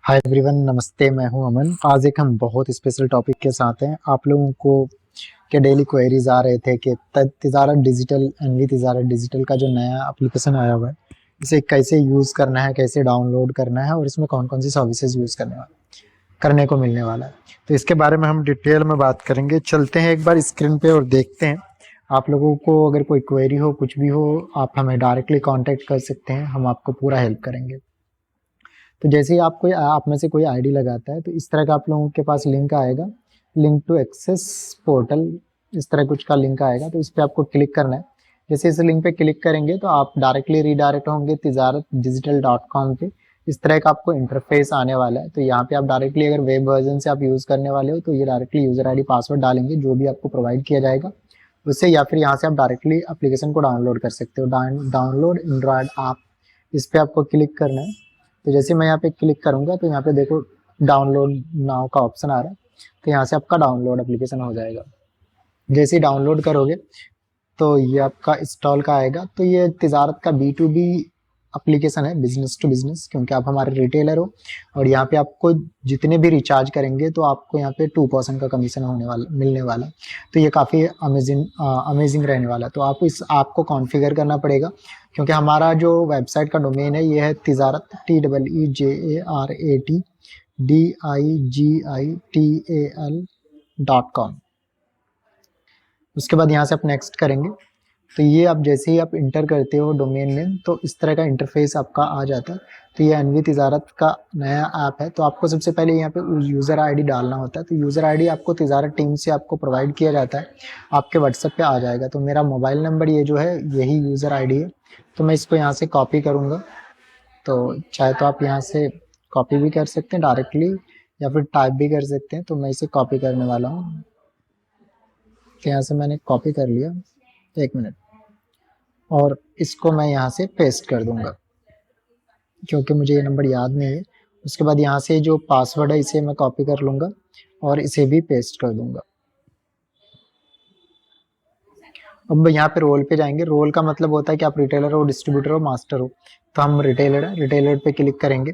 Hi everyone, नमस्ते। मैं हूं अमन। आज एक हम बहुत स्पेशल टॉपिक के साथ हैं। आप लोगों को के डेली क्वेरीज आ रहे थे कि तिजारत डिजिटल, एनवी तिजारत डिजिटल का जो नया एप्लीकेशन आया हुआ है, इसे कैसे यूज़ करना है, कैसे डाउनलोड करना है और इसमें कौन कौन सी सर्विसेज यूज़ करने को मिलने वाला है। तो इसके बारे में हम डिटेल में बात करेंगे। चलते हैं एक बार स्क्रीन पे और देखते हैं। आप लोगों को अगर कोई क्वेरी हो, कुछ भी हो, आप हमें डायरेक्टली कांटेक्ट कर सकते हैं। हम आपको पूरा हेल्प करेंगे। तो जैसे ही आप में से कोई आईडी लगाता है तो इस तरह का आप लोगों के पास लिंक आएगा, लिंक टू एक्सेस पोर्टल, इस तरह कुछ का लिंक आएगा। तो इस पर आपको क्लिक करना है। जैसे इस लिंक पे क्लिक करेंगे तो आप डायरेक्टली रीडायरेक्ट होंगे तिजारत डिजिटल .com पे। इस तरह का आपको इंटरफेस आने वाला है। तो यहाँ पे आप डायरेक्टली अगर वेब वर्जन से आप यूज़ करने वाले हो तो ये डायरेक्टली यूज़र आईडी पासवर्ड डालेंगे जो भी आपको प्रोवाइड किया जाएगा उससे, या फिर यहाँ से आप डायरेक्टली एप्लीकेशन को डाउनलोड कर सकते हो। डाउनलोड एंड्रॉयड ऐप, इस पर आपको क्लिक करना है। तो जैसे मैं यहाँ पे क्लिक करूंगा तो यहाँ पे देखो डाउनलोड नाउ का ऑप्शन आ रहा है। तो यहाँ से आपका डाउनलोड एप्लीकेशन हो जाएगा। जैसे ही डाउनलोड करोगे तो ये आपका इंस्टॉल का आएगा। तो ये तिजारत का B2B एप्लीकेशन है, बिजनेस टू बिजनेस, क्योंकि आप हमारे रिटेलर हो और यहाँ पे आपको जितने भी रिचार्ज करेंगे तो आपको यहाँ पे 2% का कमीशन मिलने वाला। तो ये काफ़ी अमेजिंग रहने वाला। तो आपको इस ऐप को कॉन्फ़िगर करना पड़ेगा, क्योंकि हमारा जो वेबसाइट का डोमेन है ये है तिजारत TEEJARAT DIGITAL.com। उसके बाद यहाँ से आप नेक्स्ट करेंगे। तो ये आप जैसे ही आप इंटर करते हो डोमेन नेम तो इस तरह का इंटरफेस आपका आ जाता है। तो ये एनवी तिजारत का नया ऐप है। तो आपको सबसे पहले यहाँ पे यूज़र आईडी डालना होता है। तो यूज़र आईडी आपको तिजारत टीम से आपको प्रोवाइड किया जाता है, आपके व्हाट्सएप पे आ जाएगा। तो मेरा मोबाइल नंबर ये जो है यही यूज़र आईडी है। तो मैं इसको यहाँ से कॉपी करूँगा। तो चाहे तो आप यहाँ से कॉपी भी कर सकते हैं डायरेक्टली, या फिर टाइप भी कर सकते हैं। तो मैं इसे कॉपी करने वाला हूँ। तो यहाँ से मैंने कॉपी कर लिया, 1 मिनट, और इसको मैं यहाँ से पेस्ट कर दूंगा क्योंकि मुझे ये नंबर याद नहीं है। उसके बाद यहाँ से जो पासवर्ड है इसे मैं कॉपी कर लूँगा और इसे भी पेस्ट कर दूंगा। अब यहाँ पे रोल पे जाएंगे। रोल का मतलब होता है कि आप रिटेलर हो, डिस्ट्रीब्यूटर हो, मास्टर हो। तो हम रिटेलर है, रिटेलर पे क्लिक करेंगे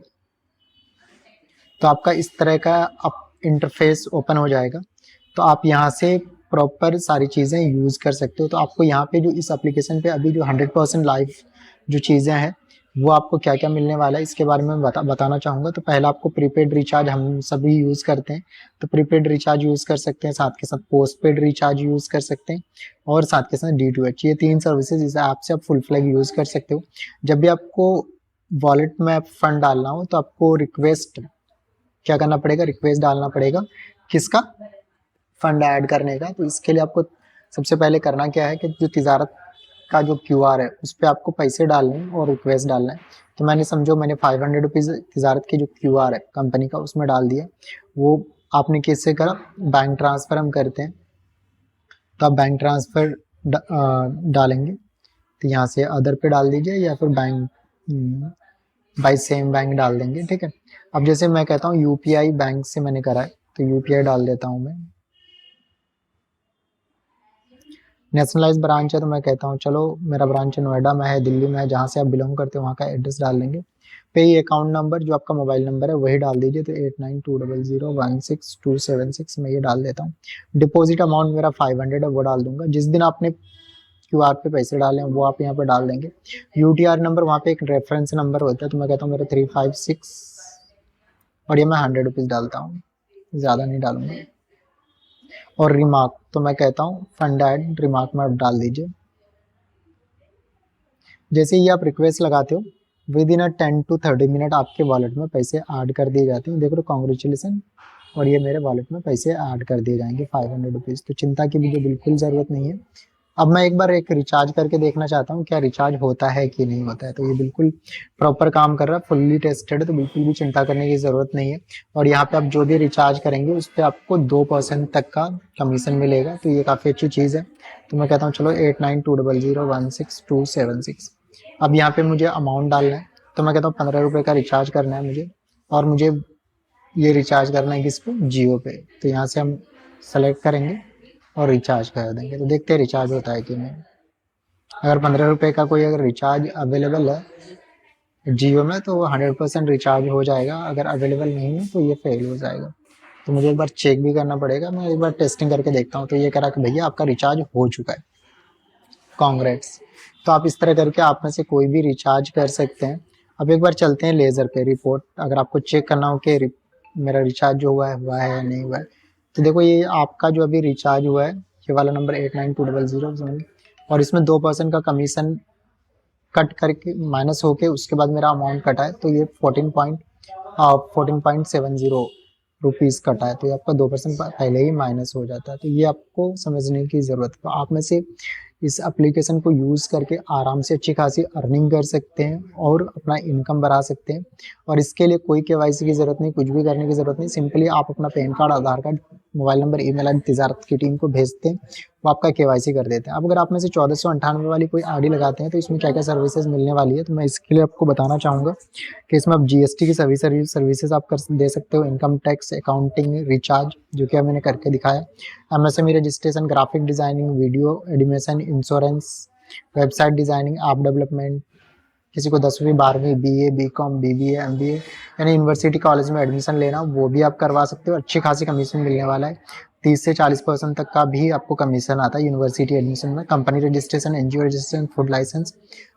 तो आपका इस तरह का इंटरफेस ओपन हो जाएगा। तो आप यहाँ से प्रॉपर सारी चीज़ें यूज़ कर सकते हो। तो आपको यहाँ पे जो इस एप्लीकेशन पे अभी जो 100% लाइव जो चीज़ें हैं वो आपको क्या क्या मिलने वाला है इसके बारे में बताना चाहूँगा। तो पहला आपको प्रीपेड रिचार्ज हम सभी यूज़ करते हैं, तो प्रीपेड रिचार्ज यूज़ कर सकते हैं। साथ के साथ पोस्टपेड रिचार्ज यूज़ कर सकते हैं और साथ के साथ D2H। ये 3 सर्विसेज इस ऐप से आप फुल फ्लैग यूज़ कर सकते हो। जब भी आपको वॉलेट में फंड डालना हो तो आपको रिक्वेस्ट क्या करना पड़ेगा, रिक्वेस्ट डालना पड़ेगा। किसका? फंड ऐड करने का। तो इसके लिए आपको सबसे पहले करना क्या है कि जो तिजारत का जो QR है उस पर आपको पैसे डालने हैं और रिक्वेस्ट डालना है। तो मैंने 500 रुपीज़ तिजारत की जो QR है कंपनी का उसमें डाल दिया। वो आपने किससे करा? बैंक ट्रांसफ़र हम करते हैं। तो आप बैंक ट्रांसफ़र डालेंगे तो यहाँ से अदर पे डाल दीजिए या फिर बैंक बाई सेम बैंक डाल देंगे, ठीक है। अब जैसे मैं कहता हूँ UPI बैंक से मैंने करा है तो UPI डाल देता हूँ मैं। नेशनलाइज ब्रांच है तो मैं कहता हूँ चलो मेरा ब्रांच नोएडा में है, दिल्ली में है, जहाँ से आप बिलोंग करते हो वहाँ का एड्रेस डाल देंगे। पे ये अकाउंट नंबर जो आपका मोबाइल नंबर है वही डाल दीजिए। तो 8920016276 मैं ये डाल देता हूँ। डिपॉजिट अमाउंट मेरा 500 है वो डाल दूंगा। जिस दिन आपने QR पे पैसे डाले हैं वो आप यहाँ पे डाल देंगे। UTR नंबर, वहाँ पे एक रेफरेंस नंबर होता है तो मैं कहता हूँ मेरा 356 और ये मैं 100 रुपीज़ डालता हूँ, ज़्यादा नहीं डालूंगा। और रिमार्क तो मैं कहता हूँ फंड ऐड रिमार्क में आप डाल दीजिए। जैसे ही आप रिक्वेस्ट लगाते हो विद इन 10 to 30 मिनट आपके वॉलेट में पैसे ऐड कर दिए जाते हैं। देखो कॉन्ग्रेचुलेसन, और ये मेरे वॉलेट में पैसे ऐड कर दिए जाएंगे 500 रुपीज़। तो चिंता की मुझे बिल्कुल ज़रूरत नहीं है। अब मैं एक बार एक रिचार्ज करके देखना चाहता हूँ क्या रिचार्ज होता है कि नहीं होता है। तो ये बिल्कुल प्रॉपर काम कर रहा है, फुल्ली टेस्टेड है, तो बिल्कुल भी चिंता करने की ज़रूरत नहीं है। और यहाँ पे आप जो भी रिचार्ज करेंगे उस पर आपको 2% तक का कमीशन मिलेगा। तो ये काफ़ी अच्छी चीज़ है। तो मैं कहता हूँ चलो 8920016276। अब यहाँ पे मुझे अमाउंट डालना है तो मैं कहता हूँ 15 रुपये का रिचार्ज करना है मुझे, और मुझे ये रिचार्ज करना है किस पे? जियो पे। तो यहाँ से हम सेलेक्ट करेंगे और रिचार्ज कर देंगे। तो देखते हैं रिचार्ज होता है कि नहीं। अगर 15 रुपये का कोई अगर रिचार्ज अवेलेबल है जियो में तो 100% रिचार्ज हो जाएगा, अगर अवेलेबल नहीं है तो ये फेल हो जाएगा। तो मुझे एक बार चेक भी करना पड़ेगा, मैं एक बार टेस्टिंग करके देखता हूँ। तो ये कह रहा कि भैया आपका रिचार्ज हो चुका है, कांग्रेट्स। तो आप इस तरह करके आप में से कोई भी रिचार्ज कर सकते हैं। अब एक बार चलते हैं लेज़र पे रिपोर्ट, अगर आपको चेक करना हो कि मेरा रिचार्ज जो हुआ है या नहीं हुआ है। तो देखो ये आपका जो अभी रिचार्ज हुआ है, ये वाला नंबर 892007, और इसमें 2% का कमीशन कट करके माइनस होके उसके बाद मेरा अमाउंट कटा है। तो ये 14.70 रुपीज़ कटा है। तो ये आपका 2% पहले ही माइनस हो जाता है। तो ये आपको समझने की ज़रूरत है। तो आप में से इस एप्लीकेशन को यूज़ करके आराम से अच्छी खासी अर्निंग कर सकते हैं और अपना इनकम बढ़ा सकते हैं। और इसके लिए कोई केवाईसी की ज़रूरत नहीं, कुछ भी करने की ज़रूरत नहीं। सिंपली आप अपना PAN card, Aadhaar card, mobile number, email ID तिजारत की टीम को भेजते हैं, वो आपका केवाईसी कर देते हैं। अब अगर आप में से 1498 वाली कोई आईडी लगाते हैं तो इसमें क्या क्या सर्विसेज मिलने वाली है, तो मैं इसके लिए आपको बताना चाहूँगा कि इसमें आप जीएसटी की सभी सर्विसेज आप कर दे सकते हो, इनकम टैक्स, अकाउंटिंग, रिचार्ज, जो कि मैंने करके दिखाया, MSME registration, graphic designing, video animation, insurance, website designing, app development, किसी को 10वीं 12वीं बीए, बीकॉम, बीबीए, एमबीए यानी यूनिवर्सिटी कॉलेज में एडमिशन लेना, वो भी आप करवा सकते हो। अच्छी खासी कमीशन मिलने वाला है, 30 से 40% तक का भी आपको कमीशन आता है यूनिवर्सिटी एडमिशन में। Company registration, NGO registration, food licence,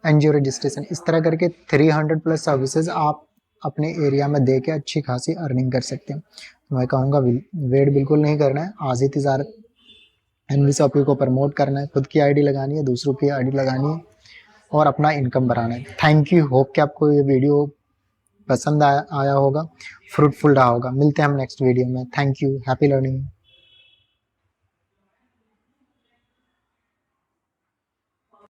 NGO registration, इस तरह करके 300 प्लस सर्विसेज आप अपने एरिया में दे के अच्छी खासी अर्निंग कर सकते हैं। तो मैं कहूँगा वेट बिल्कुल नहीं करना है, आज ही तिजारत एनवी शॉपी को प्रमोट करना है, खुद की आईडी लगानी है, दूसरों की आईडी लगानी है और अपना इनकम बढ़ाना है। थैंक यू, होप कि आपको ये वीडियो पसंद आया होगा, फ्रूटफुल रहा होगा। मिलते हैं हम नेक्स्ट वीडियो में। Thank you, happy learning.